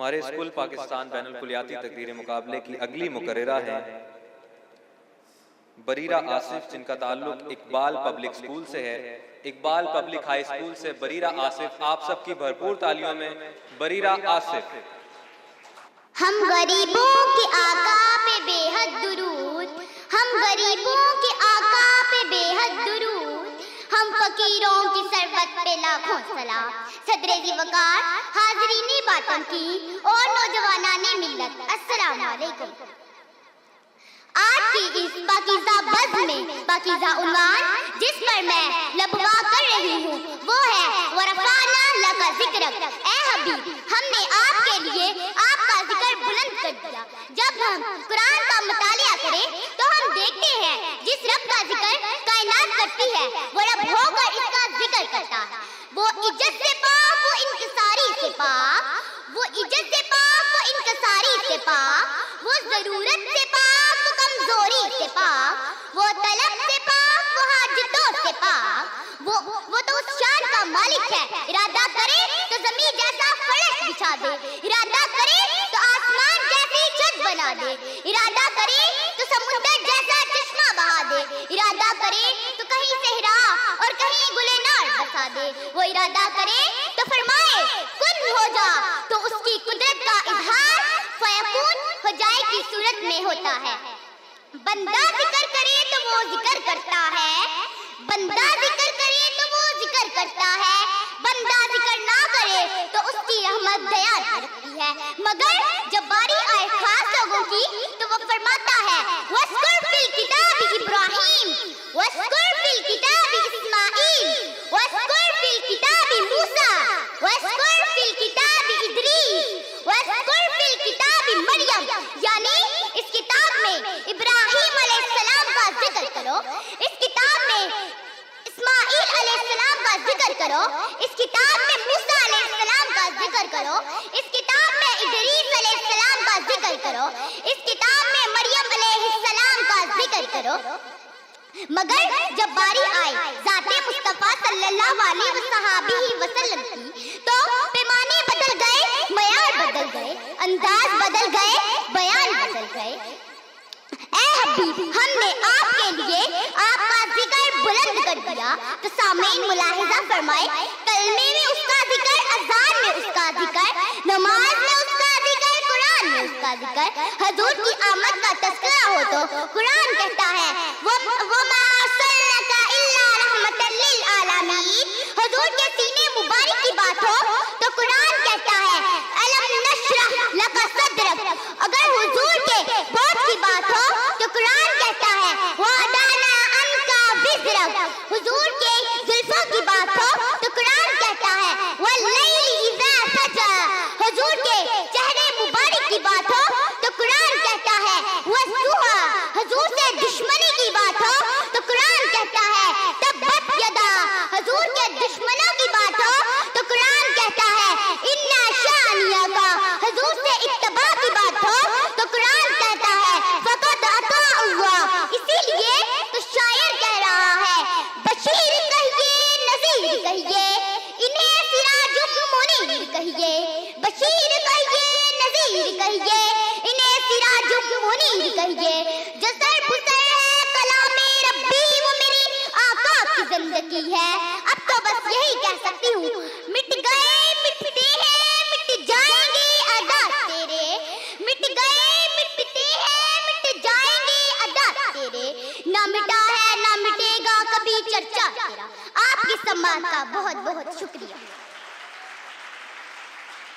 ہمارے اسکول پاکستان بین الکلیاتی تقریر مقابلے کی اگلی مقررہ ہیں بریرہ آصف، جن کا تعلق اقبال پبلک اسکول سے ہے۔ اقبال پبلک ہائی اسکول سے بریرہ آصف، آپ سب کی بھرپور تالیوں میں بریرہ آصف۔ ہم غریبوں کے آقا پہ بے حد درود، ہم غریبوں کے آقا پہ بے حد درود، ہم فقیروں کی ثروت پہ لاکھوں سلام۔ صدر ذی وقار، حاضرین باطن کی اور نوجوانان ملت، السلام علیکم۔ آج کی اس پاکیزہ بزم میں پاکیزہ عنوان جس پر میں لبوا کر رہی ہوں وہ ہے وَرَفَعْنَا لَكَ ذِكْرَكَ۔ اے حبیب، ہم نے آپ کے لیے آپ کا ذکر بلند کر دیا۔ جب ہم قرآن کا مطالعہ کریں تو ہم دیکھتے ہیں جس رب کا ذکر کائنات کرتی ہے وہ رب ہو کر اس کا ذکر کرتا ہے۔ وہ عزت سے پاک، وہ انکساری سے پاک، وہ عزت سے پاک، وہ انکساری سے پاک، وہ ضرورت سے پاک، وہ کمزوری سے پاک، وہ طلب سے پاک، وہ حاجتوں سے پاک۔ وہ تو اس شان کا مالک ہے، ارادہ کرے تو زمین جیسا فرش بچھا دے، ارادہ کرے تو آسمان جیسی چھت بنا دے، ارادہ کرے تو سمندر جیسا چشمہ بہا دے، ارادہ کرے تو کہیں صحرا اور کہیں گلنار بسا دے۔ وہ ارادہ کرے تو فرمائے کن ہو جا، تو اس کی قدرت کا اظہار فیکون ہو جائے کی صورت میں ہوتا ہے۔ بندہ ذکر کرے تو وہ ذکر کرتا ہے، بندہ ذکر کرے تو وہ ذکر کرتا ہے، بندہ ذکر نہ کرے تو اس کی رحمت دیا رکھتی ہے۔ مگر جب باری آئے خاص لوگوں کی تو وہ فرماتا ہے وَاذْكُرْ فِي الْكِتَابِ إِبْرَاهِيمَ وَاذْكُرْ فِي الْكِتَابِ إِسْمَاعِيلَ وَاذْكُرْ فِي الْكِتَابِ مُوسَىٰ وَاذْكُرْ فِي الْكِتَابِ إِدْرِيسَ وَاذْكُرْ فِي الْكِتَابِ مَرْیَم، یعنی اس کتاب میں ابراہیم علیہ السلام کا ذکر کرو، اس کتاب میں اسماعیل علیہ السلام کا ذکر کرو، اس کتاب میں موسیٰ علیہ السلام کا ذکر کرو، اس کتاب میں ادریس علیہ السلام کا ذکر کرو، اس کتاب میں مریم علیہ السلام کا ذکر کرو۔ مگر جب باری آئی ذات مصطفیٰ صلی اللہ علیہ وسلم کی تو پیمانے بدل گئے، معیار بدل گئے، انداز بدل گئے، بیان بدل گئے۔ اے حبیب، ہم نے آپ کے لیے آپ کا ذکر بلند کر دیا تو سامعین ملاحظہ فرمائے، کلمے میں اس کا ذکر، اذان میں اس کا ذکر، نماز میں اس کا ذکر، قرآن میں اس کا ذکر۔ حضور کی آمد کا تذکرہ ہو تو قرآن کہتا ہے وَمَا أَرْسَلْنَاكَ إِلَّا رَحْمَةً لِّلْعَالَمِينَ۔ حضور کے سینے مبارک کی بات ہو تو قرآن کہتا ہے أَلَمْ نَشْرَحْ لَكَ صَدْرَكَ۔ اگر حضور کے بوجھ کی بات ہو تو قرآن کہتا ہے وَوَضَعْنَا عَنْكَ وِزْرَكَ۔ حضور کے زلفوں کی بات ہو تو قرآن کہتا ہے وَاللَّيْلِ إِذَا سَجَىٰ۔ حضور کے چہرے مبارک کی بات ہو تو قرآن کہتا ہے وَالضُّحَىٰ۔ حضور سے دشمنی کی بات ہو تو قرآن کہتا ہے تبت یدا۔ حضور کے دشمنوں کی بات ہو تو قرآن کہتا ہے اِنَّ شَانِئَكَ۔ حضور سے اتباع کی بات ہو تو قرآن کہتا ہے فَقَدْ أَطَاعَ اللَّهُ۔ اسی لیے تو شاعر کہہ رہا ہے بشیر کہیے، نذیر کہیے، انہیں سراج منیر کہیے، بشیر کہیے، نذیر کہیے، انہیں سراج منیر کہیے۔ جو سر بسر ہے کلام ربی وہ میری آقا کی زندگی ہے۔ اب تو بس یہی کہہ سکتی ہوں مٹ گئے مٹتے ہیں مٹ جائیں گے ادا تیرے، مٹ گئے مٹتے ہیں مٹ جائیں گے ادا تیرے، نہ مٹا ہے نہ مٹے گا کبھی چرچا تیرا۔ آپ کی سماعت کا بہت بہت شکریہ۔